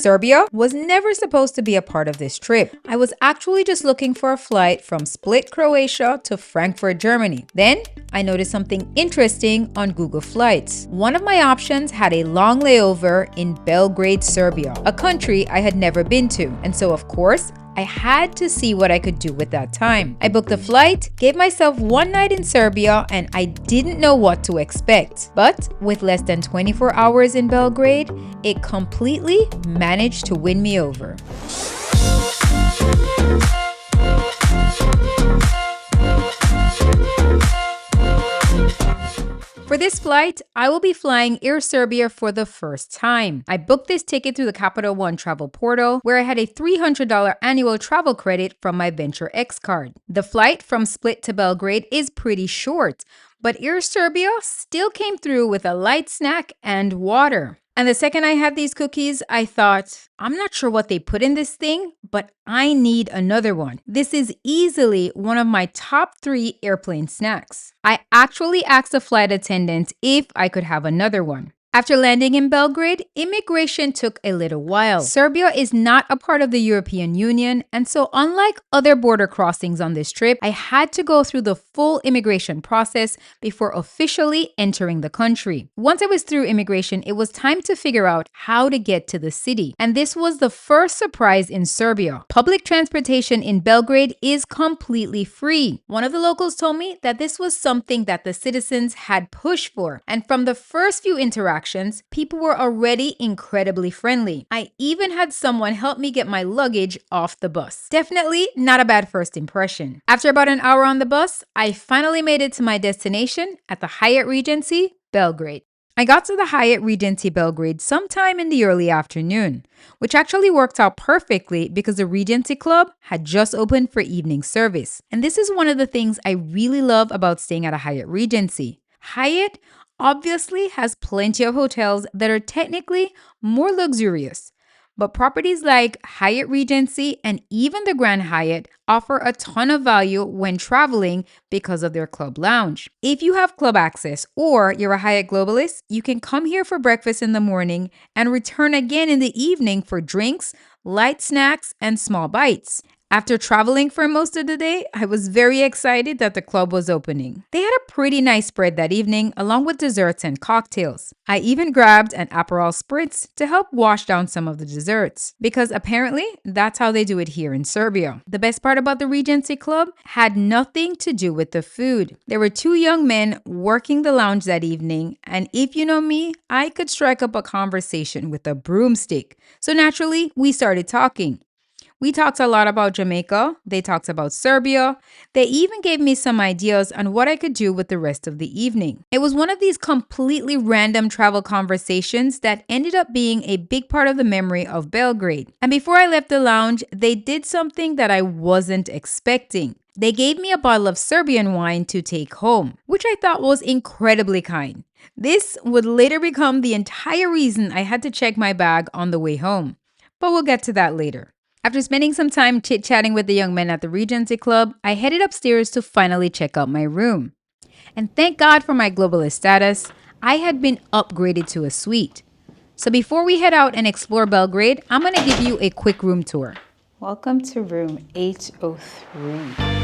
Serbia was never supposed to be a part of this trip. I was actually just looking for a flight from Split, Croatia to Frankfurt, Germany. Then I noticed something interesting on Google Flights. One of my options had a long layover in Belgrade, Serbia, a country I had never been to. And so, of course, I had to see what I could do with that time. I booked a flight, gave myself one night in Serbia, and I didn't know what to expect. But with less than 24 hours in Belgrade, it completely managed to win me over. For this flight, I will be flying Air Serbia for the first time. I booked this ticket through the Capital One travel portal, where I had a $300 annual travel credit from my Venture X card. The flight from Split to Belgrade is pretty short, but Air Serbia still came through with a light snack and water. And the second I had these cookies, I thought, I'm not sure what they put in this thing, but I need another one. This is easily one of my top 3 airplane snacks. I actually asked the flight attendant if I could have another one. After landing in Belgrade, immigration took a little while. Serbia is not a part of the European Union, and so unlike other border crossings on this trip, I had to go through the full immigration process before officially entering the country. Once I was through immigration, it was time to figure out how to get to the city. And this was the first surprise in Serbia. Public transportation in Belgrade is completely free. One of the locals told me that this was something that the citizens had pushed for, and from the first few interactions, people were already incredibly friendly. I even had someone help me get my luggage off the bus. Definitely not a bad first impression. After about an hour on the bus, I finally made it to my destination at the Hyatt Regency Belgrade. I got to the Hyatt Regency Belgrade sometime in the early afternoon, which actually worked out perfectly because the Regency Club had just opened for evening service. And this is one of the things I really love about staying at a Hyatt Regency. Hyatt obviously has plenty of hotels that are technically more luxurious, but properties like Hyatt Regency and even the Grand Hyatt offer a ton of value when traveling because of their club lounge. If you have club access or you're a Hyatt globalist, you can come here for breakfast in the morning and return again in the evening for drinks, light snacks, and small bites. After traveling for most of the day, I was very excited that the club was opening. They had a pretty nice spread that evening, along with desserts and cocktails. I even grabbed an Aperol Spritz to help wash down some of the desserts, because apparently that's how they do it here in Serbia. The best part about the Regency Club had nothing to do with the food. There were 2 young men working the lounge that evening, and if you know me, I could strike up a conversation with a broomstick. So naturally, we started talking. We talked a lot about Jamaica, they talked about Serbia, they even gave me some ideas on what I could do with the rest of the evening. It was one of these completely random travel conversations that ended up being a big part of the memory of Belgrade. And before I left the lounge, they did something that I wasn't expecting. They gave me a bottle of Serbian wine to take home, which I thought was incredibly kind. This would later become the entire reason I had to check my bag on the way home. But we'll get to that later. After spending some time chit-chatting with the young men at the Regency Club, I headed upstairs to finally check out my room. And thank God for my globalist status, I had been upgraded to a suite. So before we head out and explore Belgrade, I'm going to give you a quick room tour. Welcome to room 803.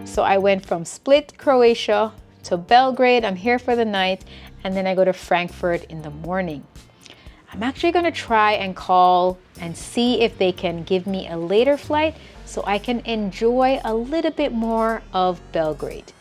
So I went from Split, Croatia to Belgrade. I'm here for the night, and then I go to Frankfurt in the morning. I'm actually gonna try and call and see if they can give me a later flight so I can enjoy a little bit more of Belgrade.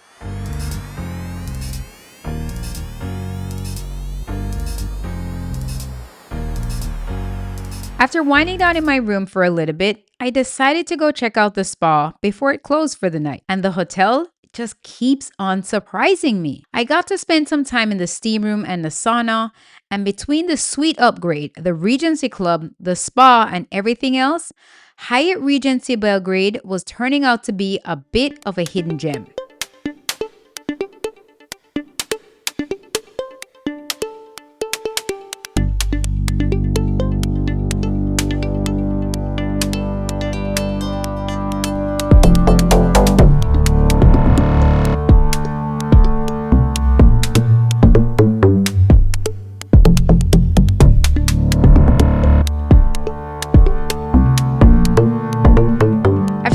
After winding down in my room for a little bit, I decided to go check out the spa before it closed for the night. And the hotel just keeps on surprising me. I got to spend some time in the steam room and the sauna, and between the suite upgrade, the Regency Club, the spa, and everything else, Hyatt Regency Belgrade was turning out to be a bit of a hidden gem.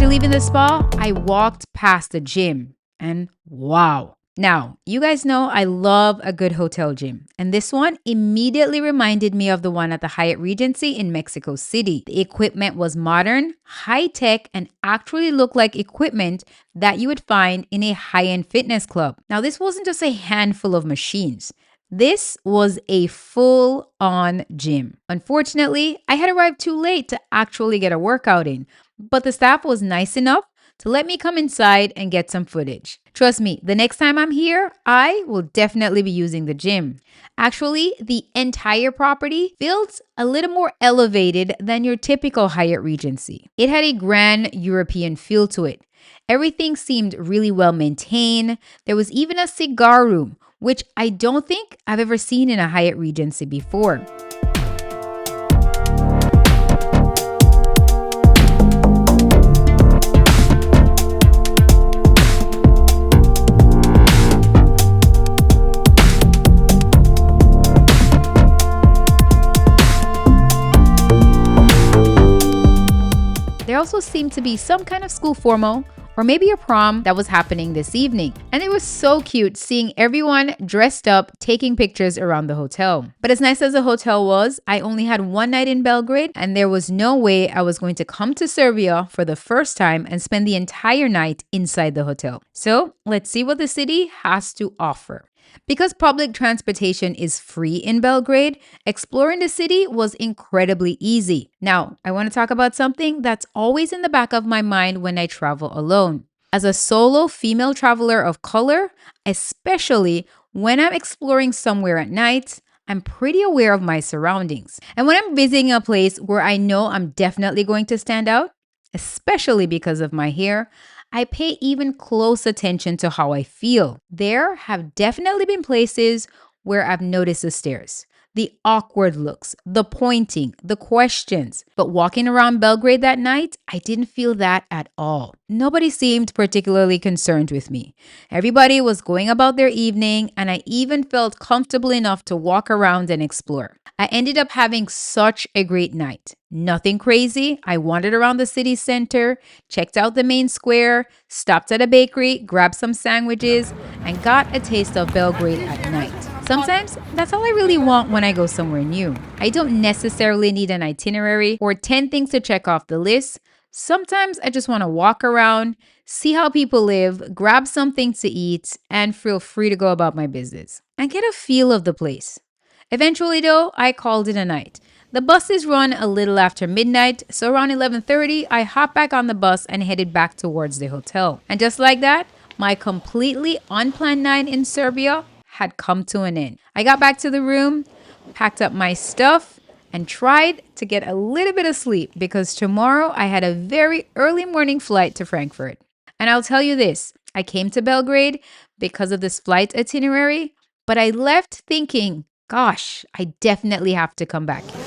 Leaving the spa, I walked past the gym and wow. Now, you guys know I love a good hotel gym, and this one immediately reminded me of the one at the Hyatt Regency in Mexico City. The equipment was modern, high-tech, and actually looked like equipment that you would find in a high-end fitness club. Now, this wasn't just a handful of machines. This was a full-on gym. Unfortunately, I had arrived too late to actually get a workout in, but the staff was nice enough to let me come inside and get some footage. Trust me, the next time I'm here, I will definitely be using the gym. Actually, the entire property feels a little more elevated than your typical Hyatt Regency. It had a grand European feel to it. Everything seemed really well maintained. There was even a cigar room, which I don't think I've ever seen in a Hyatt Regency before. There also seemed to be some kind of school formal or maybe a prom that was happening this evening. And it was so cute seeing everyone dressed up, taking pictures around the hotel. But as nice as the hotel was, I only had one night in Belgrade, and there was no way I was going to come to Serbia for the first time and spend the entire night inside the hotel. So let's see what the city has to offer. Because public transportation is free in Belgrade, exploring the city was incredibly easy. Now, I want to talk about something that's always in the back of my mind when I travel alone. As a solo female traveler of color, especially when I'm exploring somewhere at night, I'm pretty aware of my surroundings. And when I'm visiting a place where I know I'm definitely going to stand out, especially because of my hair, I pay even close attention to how I feel. There have definitely been places where I've noticed the stares, the awkward looks, the pointing, the questions. But walking around Belgrade that night, I didn't feel that at all. Nobody seemed particularly concerned with me. Everybody was going about their evening, and I even felt comfortable enough to walk around and explore. I ended up having such a great night. Nothing crazy. I wandered around the city center, checked out the main square, stopped at a bakery, grabbed some sandwiches, and got a taste of Belgrade at night. Sometimes that's all I really want when I go somewhere new. I don't necessarily need an itinerary or 10 things to check off the list. Sometimes I just want to walk around, see how people live, grab something to eat, and feel free to go about my business and get a feel of the place. Eventually, though, I called it a night. The buses run a little after midnight, so around 11:30, I hopped back on the bus and headed back towards the hotel. And just like that, my completely unplanned night in Serbia had come to an end. I got back to the room, packed up my stuff, and tried to get a little bit of sleep because tomorrow I had a very early morning flight to Frankfurt. And I'll tell you this, I came to Belgrade because of this flight itinerary, but I left thinking, gosh, I definitely have to come back here.